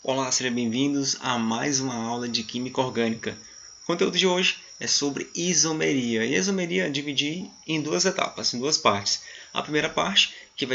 Olá, sejam bem-vindos a mais uma aula de Química Orgânica. O conteúdo de hoje é sobre isomeria. E a isomeria dividi em duas etapas, em duas partes. A primeira parte, que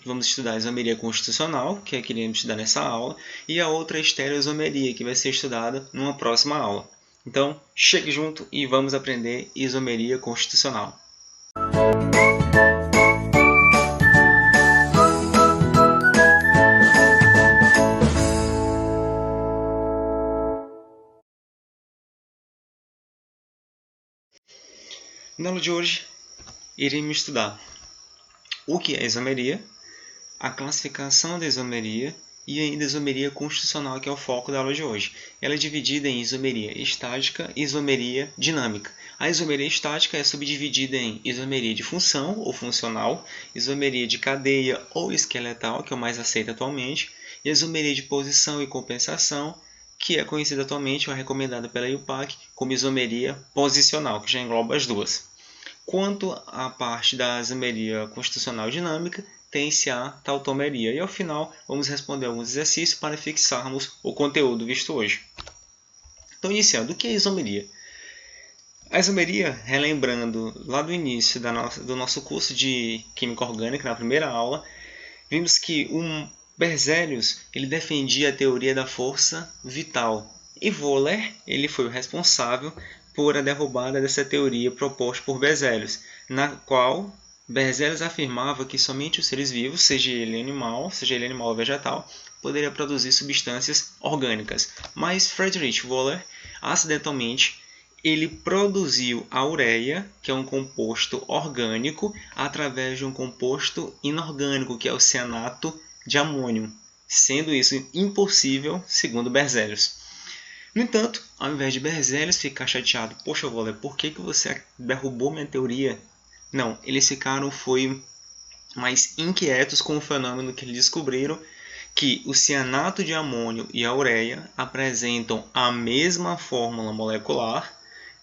vamos estudar a isomeria constitucional, que é que iremos estudar nessa aula, e a outra estereoisomeria, que vai ser estudada numa próxima aula. Então, chegue junto e vamos aprender isomeria constitucional. Na aula de hoje, iremos estudar o que é isomeria, a classificação da isomeria e ainda a isomeria constitucional, que é o foco da aula de hoje. Ela é dividida em isomeria estática e isomeria dinâmica. A isomeria estática é subdividida em isomeria de função ou funcional, isomeria de cadeia ou esqueletal, que é o mais aceito atualmente, e a isomeria de posição e compensação, que é conhecida atualmente ou é recomendada pela IUPAC como isomeria posicional, que já engloba as duas. Quanto à parte da isomeria constitucional dinâmica, tem-se a tautomeria. E ao final, vamos responder alguns exercícios para fixarmos o conteúdo visto hoje. Então, iniciando, o que é isomeria? A isomeria, relembrando lá do início do nosso curso de Química Orgânica, na primeira aula, vimos que Berzelius ele defendia a teoria da força vital. E Wöhler ele foi o responsável por a derrubada dessa teoria proposta por Berzelius, na qual Berzelius afirmava que somente os seres vivos, seja ele animal ou vegetal, poderia produzir substâncias orgânicas. Mas Friedrich Wöhler, acidentalmente, ele produziu a ureia, que é um composto orgânico, através de um composto inorgânico, que é o cianato de amônio, sendo isso impossível, segundo Berzelius. No entanto, ao invés de Berzelius ficar chateado, poxa, Wöhler, por que você derrubou minha teoria? Não, eles ficaram mais inquietos com o fenômeno que eles descobriram, que o cianato de amônio e a ureia apresentam a mesma fórmula molecular,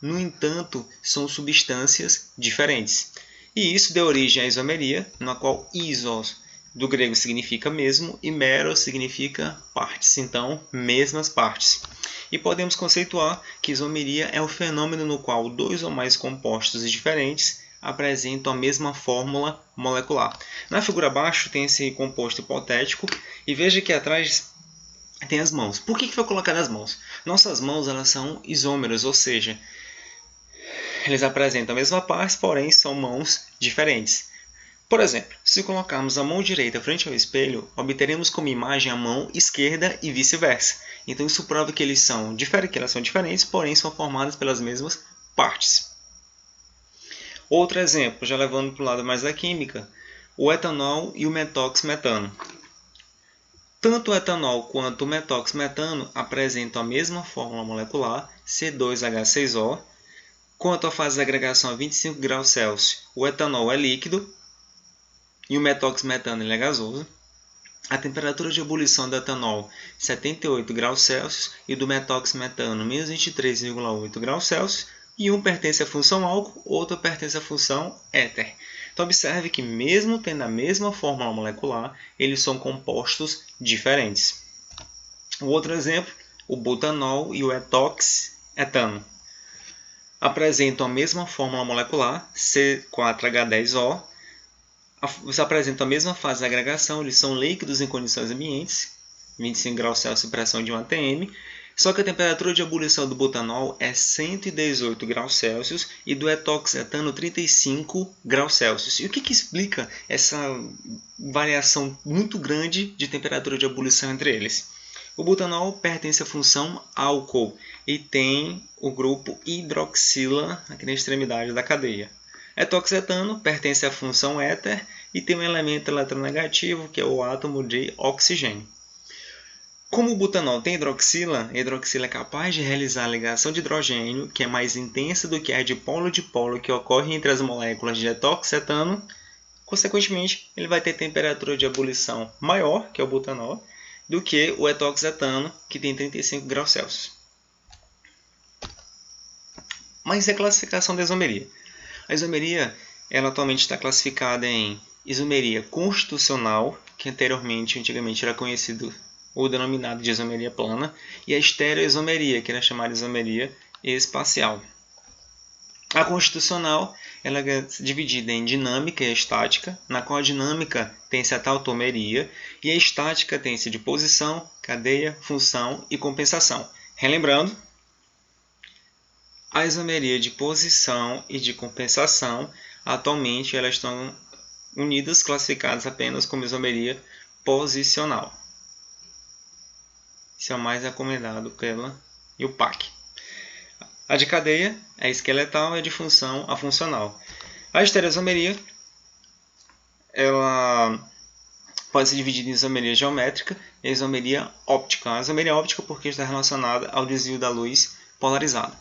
no entanto, são substâncias diferentes. E isso deu origem à isomeria, na qual isos do grego significa mesmo e meros significa partes, então mesmas partes. E podemos conceituar que isomeria é o fenômeno no qual dois ou mais compostos diferentes apresentam a mesma fórmula molecular. Na figura abaixo tem esse composto hipotético e veja que atrás tem as mãos. Por que foi colocado as mãos? Nossas mãos elas são isômeros, ou seja, eles apresentam a mesma parte, porém são mãos diferentes. Por exemplo, se colocarmos a mão direita frente ao espelho, obteremos como imagem a mão esquerda e vice-versa. Então isso prova que elas são diferentes, porém são formadas pelas mesmas partes. Outro exemplo, já levando para o lado mais da química, o etanol e o metoxmetano. Tanto o etanol quanto o metoxmetano apresentam a mesma fórmula molecular, C2H6O. Quanto à fase de agregação a 25 graus Celsius, o etanol é líquido e o metoxmetano é gasoso. A temperatura de ebulição do etanol 78 graus Celsius e do metoxmetano menos 23,8 graus Celsius. E um pertence à função álcool, outro pertence à função éter. Então observe que mesmo tendo a mesma fórmula molecular, eles são compostos diferentes. O outro exemplo, o butanol e o etoxetano. Apresentam a mesma fórmula molecular, C4H10O. Eles apresentam a mesma fase de agregação, eles são líquidos em condições ambientes, 25 graus Celsius e pressão de 1 atm. Só que a temperatura de ebulição do butanol é 118 graus Celsius e do etoxetano 35 graus Celsius. E o que explica essa variação muito grande de temperatura de ebulição entre eles? O butanol pertence à função álcool e tem o grupo hidroxila aqui na extremidade da cadeia. Etoxetano pertence à função éter e tem um elemento eletronegativo, que é o átomo de oxigênio. Como o butanol tem hidroxila, a hidroxila é capaz de realizar a ligação de hidrogênio, que é mais intensa do que a de polo que ocorre entre as moléculas de etoxetano. Consequentemente, ele vai ter temperatura de ebulição maior, que é o butanol, do que o etoxetano, que tem 35 graus Celsius. Mas e a classificação da isomeria? A isomeria ela atualmente está classificada em isomeria constitucional, que antigamente era conhecido ou denominada de isomeria plana, e a estereoisomeria, que era chamada de isomeria espacial. A constitucional ela é dividida em dinâmica e estática, na qual a dinâmica tem-se a tautomeria e a estática tem-se de posição, cadeia, função e compensação. Relembrando, a isomeria de posição e de compensação, atualmente elas estão unidas, classificadas apenas como isomeria posicional. Isso é o mais recomendado pela IUPAC. A de cadeia é esqueletal e a de função a funcional. A estereoisomeria ela pode ser dividida em isomeria geométrica e isomeria óptica. A isomeria óptica porque está relacionada ao desvio da luz polarizada.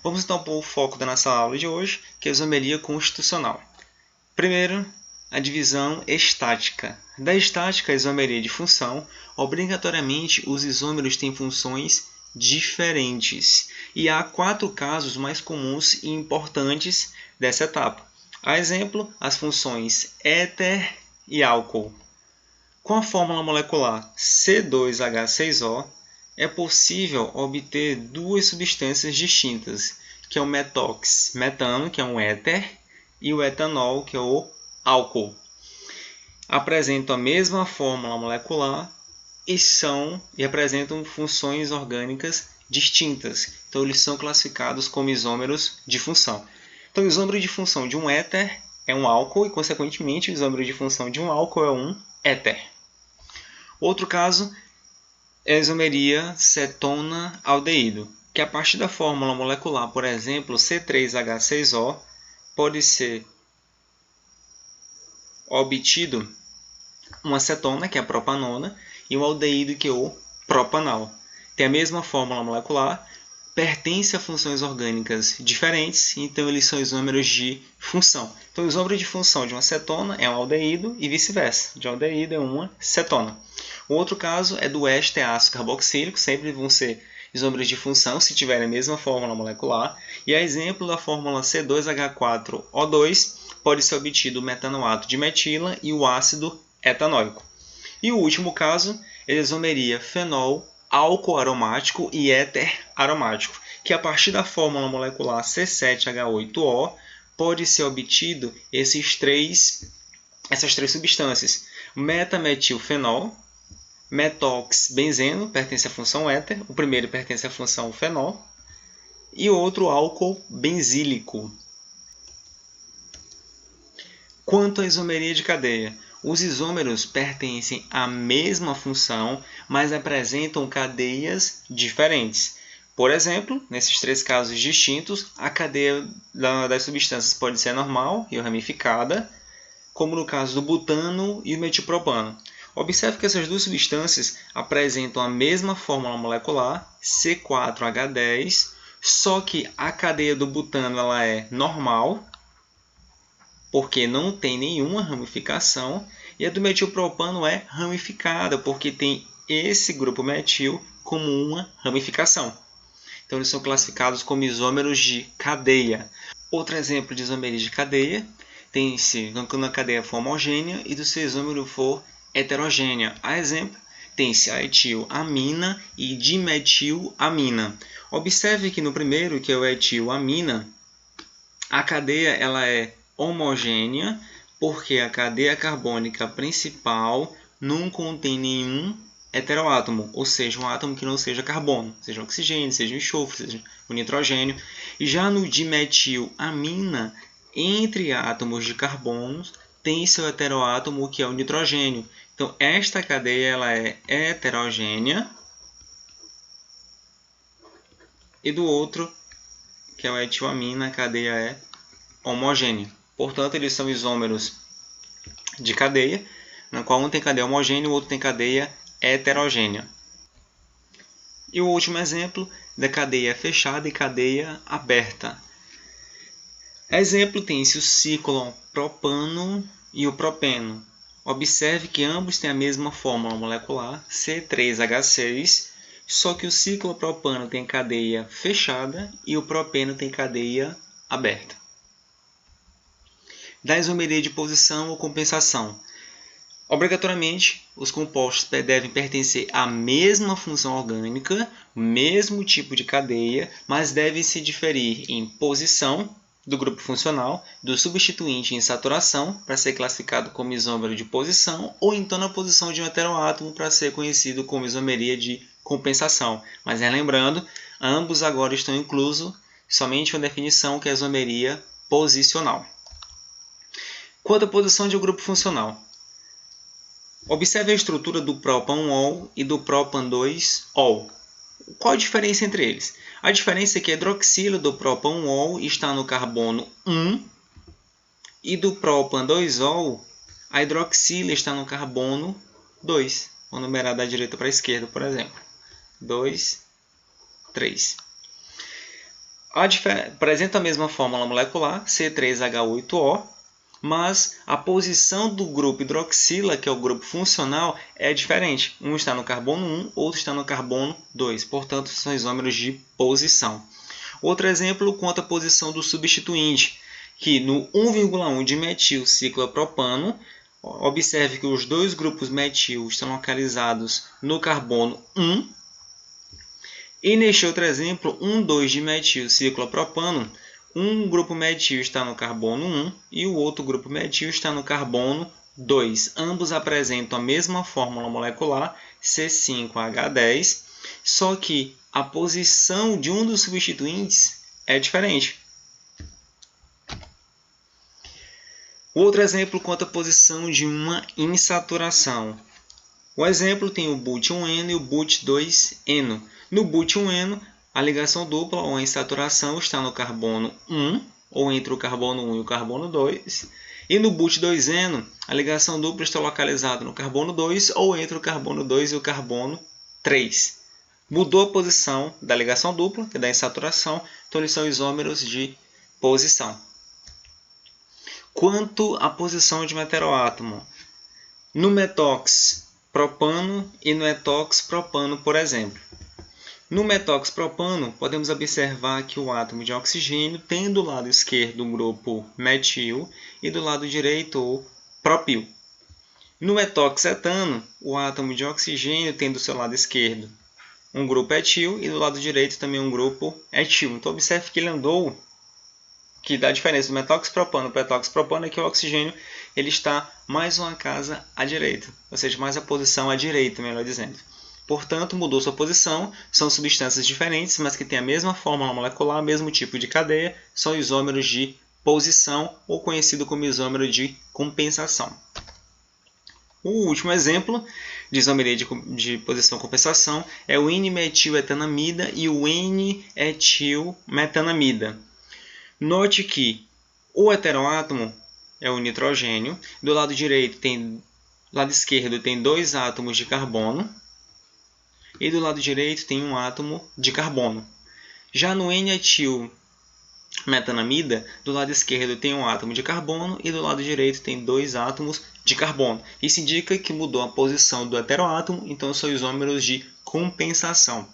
Vamos então pôr o foco da nossa aula de hoje, que é a isomeria constitucional. Primeiro, a divisão estática. Da estática, a isomeria de função, obrigatoriamente os isômeros têm funções diferentes. E há 4 casos mais comuns e importantes dessa etapa. A exemplo, as funções éter e álcool. Com a fórmula molecular C2H6O, é possível obter 2 substâncias distintas, que é o metox, metano, que é um éter, e o etanol, que é o álcool. Apresentam a mesma fórmula molecular e apresentam funções orgânicas distintas. Então, eles são classificados como isômeros de função. Então, o isômero de função de um éter é um álcool e, consequentemente, o isômero de função de um álcool é um éter. Outro caso é a isomeria cetona-aldeído, que a partir da fórmula molecular, por exemplo, C3H6O, pode ser obtido uma cetona, que é a propanona, e um aldeído, que é o propanal. Tem a mesma fórmula molecular, pertence a funções orgânicas diferentes, então eles são isômeros de função. Então, o isômero de função de uma cetona é um aldeído e vice-versa. De um aldeído é uma cetona. O outro caso é do éster ácido carboxílico, sempre vão ser isômeros de função se tiverem a mesma fórmula molecular. E a exemplo da fórmula C2H4O2, pode ser obtido o metanoato de metila e o ácido etanóico. E o último caso é a isomeria fenol, álcool aromático e éter aromático, que a partir da fórmula molecular C7H8O pode ser obtido essas três substâncias: metametilfenol, metoxbenzeno, pertence à função éter, o primeiro pertence à função fenol, e outro álcool benzílico. Quanto à isomeria de cadeia, os isômeros pertencem à mesma função, mas apresentam cadeias diferentes. Por exemplo, nesses 3 casos distintos, a cadeia das substâncias pode ser normal e ramificada, como no caso do butano e o metilpropano. Observe que essas 2 substâncias apresentam a mesma fórmula molecular, C4H10, só que a cadeia do butano ela é normal, porque não tem nenhuma ramificação, e a do metilpropano é ramificada, porque tem esse grupo metil como uma ramificação. Então, eles são classificados como isômeros de cadeia. Outro exemplo de isomeria de cadeia tem-se quando a cadeia for homogênea e do seu isômero for heterogênea. A exemplo, tem-se a etilamina e dimetilamina. Observe que no primeiro, que é o etilamina, a cadeia ela é homogênea, porque a cadeia carbônica principal não contém nenhum heteroátomo, ou seja, um átomo que não seja carbono, seja oxigênio, seja enxofre, seja o nitrogênio. E já no dimetilamina, entre átomos de carbono, tem seu heteroátomo, que é o nitrogênio. Então, esta cadeia ela é heterogênea, e do outro, que é o etilamina, a cadeia é homogênea. Portanto, eles são isômeros de cadeia, na qual um tem cadeia homogênea e o outro tem cadeia heterogênea. E o último exemplo da cadeia fechada e cadeia aberta. Exemplo, tem-se o ciclopropano e o propeno. Observe que ambos têm a mesma fórmula molecular, C3H6, só que o ciclopropano tem cadeia fechada e o propeno tem cadeia aberta. Da isomeria de posição ou compensação. Obrigatoriamente, os compostos devem pertencer à mesma função orgânica, mesmo tipo de cadeia, mas devem se diferir em posição do grupo funcional, do substituinte em saturação, para ser classificado como isômero de posição, ou então na posição de um heteroátomo, para ser conhecido como isomeria de compensação. Mas relembrando, ambos agora estão inclusos somente uma definição que é a isomeria posicional. Quanto à posição de um grupo funcional, observe a estrutura do propan-ol e do propan-2-ol. Qual a diferença entre eles? A diferença é que a hidroxila do propan-ol está no carbono 1 e do propan-2-ol, a hidroxila está no carbono 2. Vou numerar da direita para a esquerda, por exemplo. 2, 3. Apresenta a mesma fórmula molecular, C3H8O, mas a posição do grupo hidroxila, que é o grupo funcional, é diferente. Um está no carbono 1, outro está no carbono 2. Portanto, são isômeros de posição. Outro exemplo quanto à posição do substituinte, que no 1,1 de metilciclopropano, observe que os dois grupos metil estão localizados no carbono 1. E neste outro exemplo, 1,2 de metilciclopropano, um grupo metil está no carbono 1 e o outro grupo metil está no carbono 2. Ambos apresentam a mesma fórmula molecular, C5H10, só que a posição de um dos substituintes é diferente. Outro exemplo quanto à posição de uma insaturação. O exemplo tem o but1N e o but2N. No but1N, a ligação dupla ou a insaturação está no carbono 1, ou entre o carbono 1 e o carbono 2. E no but2N, a ligação dupla está localizada no carbono 2, ou entre o carbono 2 e o carbono 3. Mudou a posição da ligação dupla, que é da insaturação, então eles são isômeros de posição. Quanto à posição de um heteroátomo, no metox propano e no etox propano, por exemplo. No metox propano, podemos observar que o átomo de oxigênio tem do lado esquerdo o grupo metil e do lado direito o propil. No etox etano, o átomo de oxigênio tem do seu lado esquerdo um grupo etil e do lado direito também um grupo etil. Então observe que ele andou, que dá a diferença do metox propano para o etox propano é que o oxigênio ele está mais uma casa à direita, ou seja, mais a posição à direita, melhor dizendo. Portanto, mudou sua posição, são substâncias diferentes, mas que têm a mesma fórmula molecular, mesmo tipo de cadeia, são isômeros de posição, ou conhecido como isômero de compensação. O último exemplo de isomeria de posição-compensação é o N-metiletanamida e o N-etilmetanamida. Note que o heteroátomo é o nitrogênio, do lado esquerdo tem dois átomos de carbono, e do lado direito tem um átomo de carbono. Já no N-etilmetanamida, do lado esquerdo tem um átomo de carbono e do lado direito tem dois átomos de carbono. Isso indica que mudou a posição do heteroátomo, então são isômeros de compensação.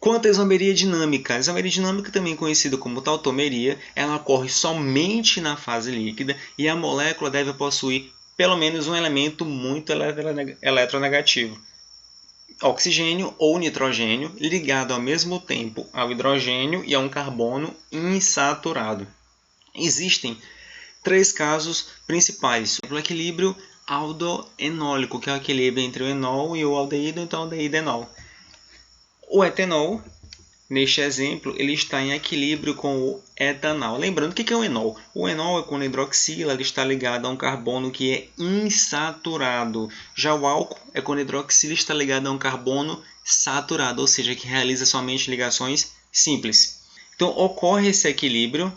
Quanto à isomeria dinâmica, a isomeria dinâmica, também conhecida como tautomeria, ela ocorre somente na fase líquida e a molécula deve possuir pelo menos um elemento muito eletronegativo, oxigênio ou nitrogênio, ligado ao mesmo tempo ao hidrogênio e a um carbono insaturado. Existem três casos principais. O equilíbrio aldoenólico, que é o equilíbrio entre o enol e o aldeído, então aldeído-enol. O etanol, neste exemplo, ele está em equilíbrio com o etanol. Lembrando, o que é o enol? O enol é quando a hidroxila ele está ligada a um carbono que é insaturado. Já o álcool é quando a hidroxila está ligada a um carbono saturado, ou seja, que realiza somente ligações simples. Então, ocorre esse equilíbrio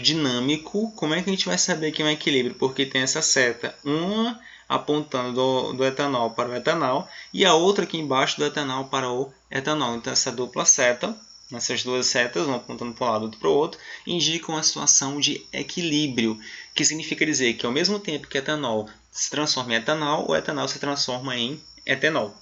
dinâmico. Como é que a gente vai saber que é um equilíbrio? Porque tem essa seta, uma apontando do etanol para o etanol e a outra aqui embaixo do etanol para o etanol. Então, essa dupla seta, essas duas setas, uma apontando para um lado e outra para o outro, indicam a situação de equilíbrio, que significa dizer que ao mesmo tempo que etanol se transforma em etanol, o etanol se transforma em etanol.